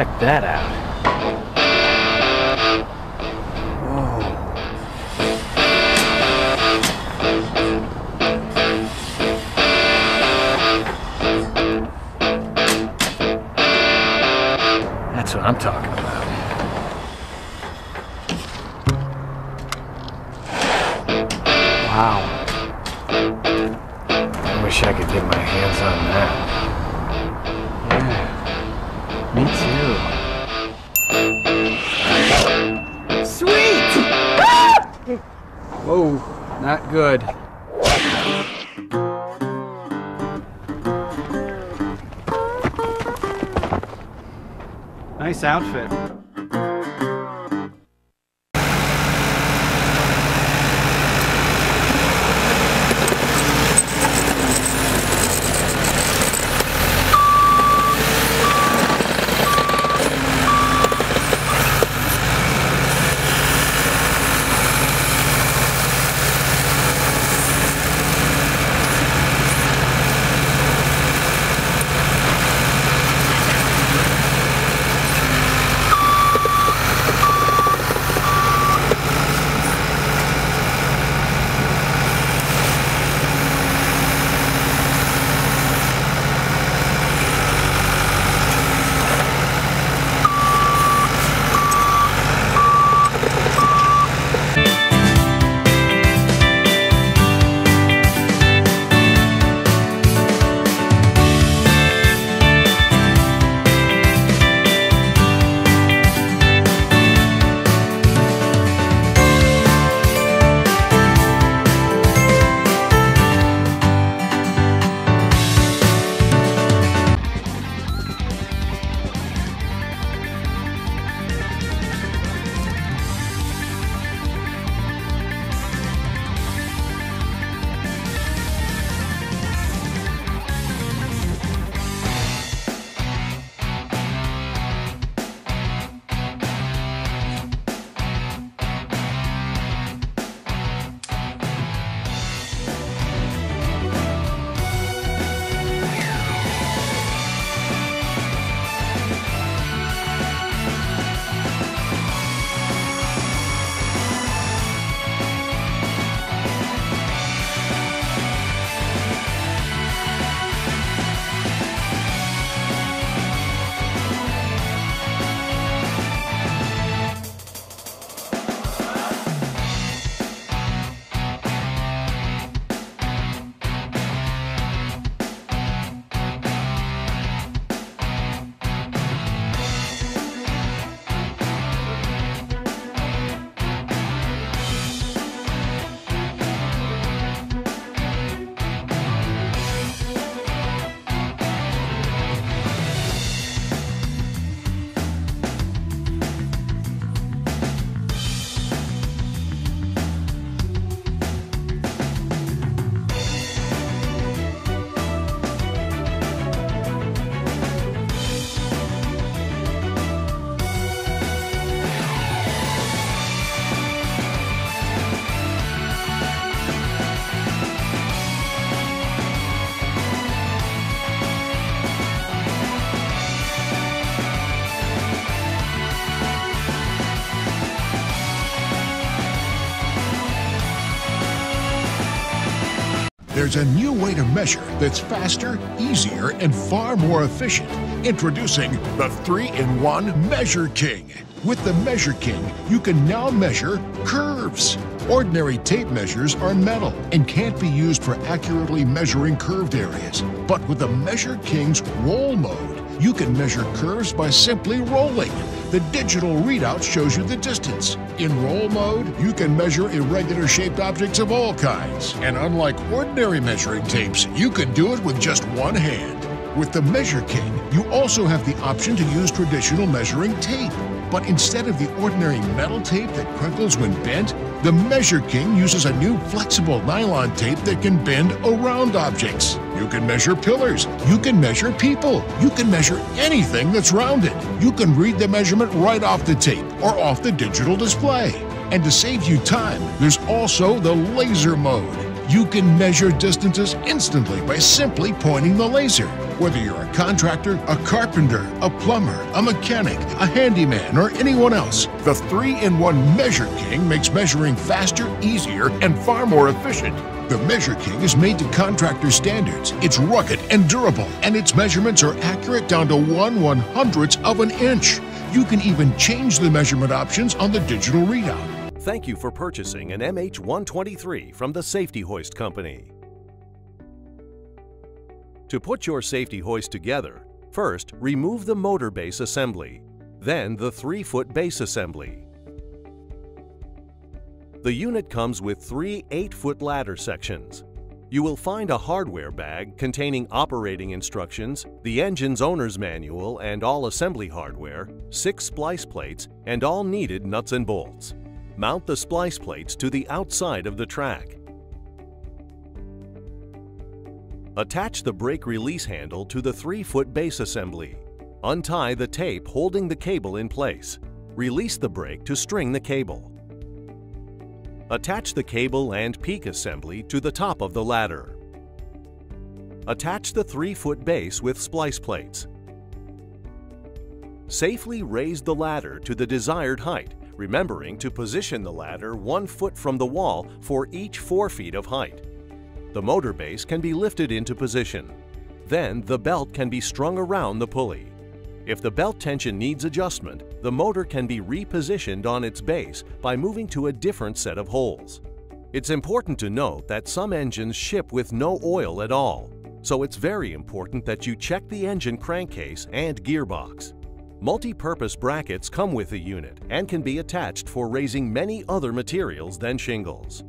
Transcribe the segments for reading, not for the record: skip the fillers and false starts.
check that out. Whoa. That's what I'm talking about. Wow. I wish I could get my hands on that. Yeah, me too. Sweet! Whoa, not good. Nice outfit. There's a new way to measure that's faster, easier, and far more efficient. Introducing the 3-in-1 Measure King. With the Measure King, you can now measure curves. Ordinary tape measures are metal and can't be used for accurately measuring curved areas. But with the Measure King's roll mode, you can measure curves by simply rolling. The digital readout shows you the distance. In roll mode, you can measure irregular shaped objects of all kinds. And unlike ordinary measuring tapes, you can do it with just one hand. With the Measure King, you also have the option to use traditional measuring tape. But instead of the ordinary metal tape that crinkles when bent, the Measure King uses a new flexible nylon tape that can bend around objects. You can measure pillars, you can measure people, you can measure anything that's rounded. You can read the measurement right off the tape or off the digital display. And to save you time, there's also the laser mode. You can measure distances instantly by simply pointing the laser. Whether you're a contractor, a carpenter, a plumber, a mechanic, a handyman, or anyone else, the 3-in-1 Measure King makes measuring faster, easier, and far more efficient. The Measure King is made to contractor standards. It's rugged and durable, and its measurements are accurate down to 1/100th of an inch. You can even change the measurement options on the digital readout. Thank you for purchasing an MH123 from the Safety Hoist Company. To put your safety hoist together, first remove the motor base assembly, then the 3-foot base assembly. The unit comes with 3 8-foot ladder sections. You will find a hardware bag containing operating instructions, the engine's owner's manual and all assembly hardware, 6 splice plates, and all needed nuts and bolts. Mount the splice plates to the outside of the track. Attach the brake release handle to the 3-foot base assembly. Untie the tape holding the cable in place. Release the brake to string the cable. Attach the cable and peak assembly to the top of the ladder. Attach the 3-foot base with splice plates. Safely raise the ladder to the desired height, remembering to position the ladder 1 foot from the wall for each 4 feet of height. The motor base can be lifted into position. Then the belt can be strung around the pulley. If the belt tension needs adjustment, the motor can be repositioned on its base by moving to a different set of holes. It's important to note that some engines ship with no oil at all, so it's very important that you check the engine crankcase and gearbox. Multi-purpose brackets come with the unit and can be attached for raising many other materials than shingles.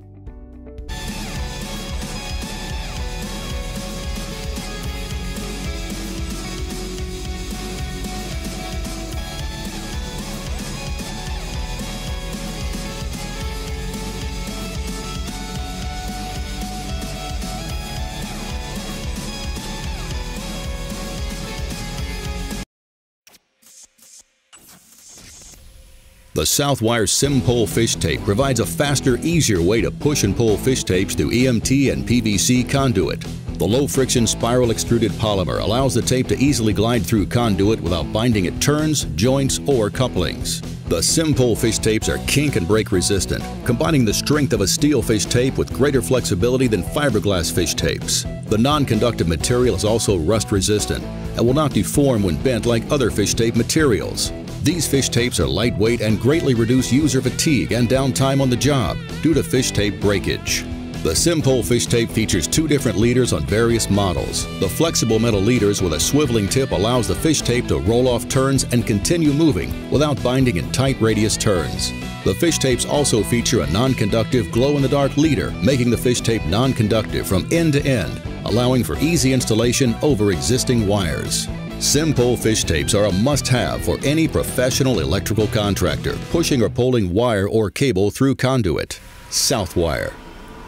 The Southwire Sim-Pole fish tape provides a faster, easier way to push and pull fish tapes through EMT and PVC conduit. The low-friction spiral extruded polymer allows the tape to easily glide through conduit without binding at turns, joints, or couplings. The Sim-Pole fish tapes are kink and break resistant, combining the strength of a steel fish tape with greater flexibility than fiberglass fish tapes. The non-conductive material is also rust resistant and will not deform when bent like other fish tape materials. These fish tapes are lightweight and greatly reduce user fatigue and downtime on the job due to fish tape breakage. The Sim-Pole fish tape features 2 different leaders on various models. The flexible metal leaders with a swiveling tip allows the fish tape to roll off turns and continue moving without binding in tight radius turns. The fish tapes also feature a non-conductive glow-in-the-dark leader, making the fish tape non-conductive from end to end, allowing for easy installation over existing wires. Sim-Pole fish tapes are a must-have for any professional electrical contractor pushing or pulling wire or cable through conduit. Southwire.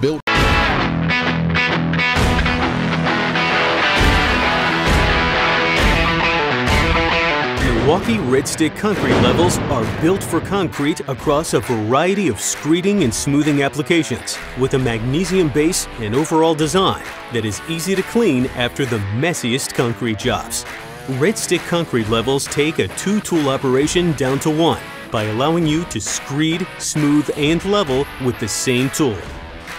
Built Milwaukee Red Stick concrete levels are built for concrete across a variety of screeding and smoothing applications with a magnesium base and overall design that is easy to clean after the messiest concrete jobs. Red Stick concrete levels take a 2-tool operation down to 1 by allowing you to screed, smooth, and level with the same tool.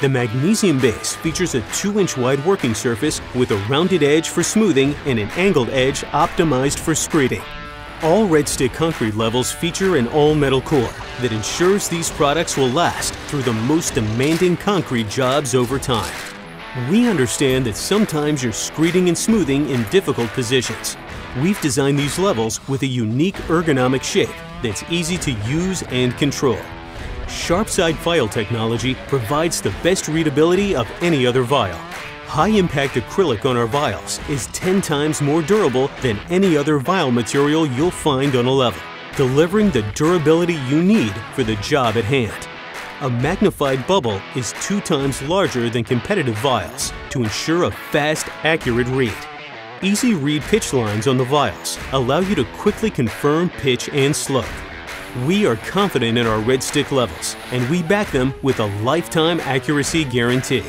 The magnesium base features a 2-inch wide working surface with a rounded edge for smoothing and an angled edge optimized for screeding. All Red Stick concrete levels feature an all-metal core that ensures these products will last through the most demanding concrete jobs over time. We understand that sometimes you're screeding and smoothing in difficult positions. We've designed these levels with a unique ergonomic shape that's easy to use and control. Sharp side file technology provides the best readability of any other vial. High-impact acrylic on our vials is 10 times more durable than any other vial material you'll find on a level, delivering the durability you need for the job at hand. A magnified bubble is 2 times larger than competitive vials to ensure a fast, accurate read. Easy read pitch lines on the vials allow you to quickly confirm pitch and slope. We are confident in our Red Stick levels, and we back them with a lifetime accuracy guarantee.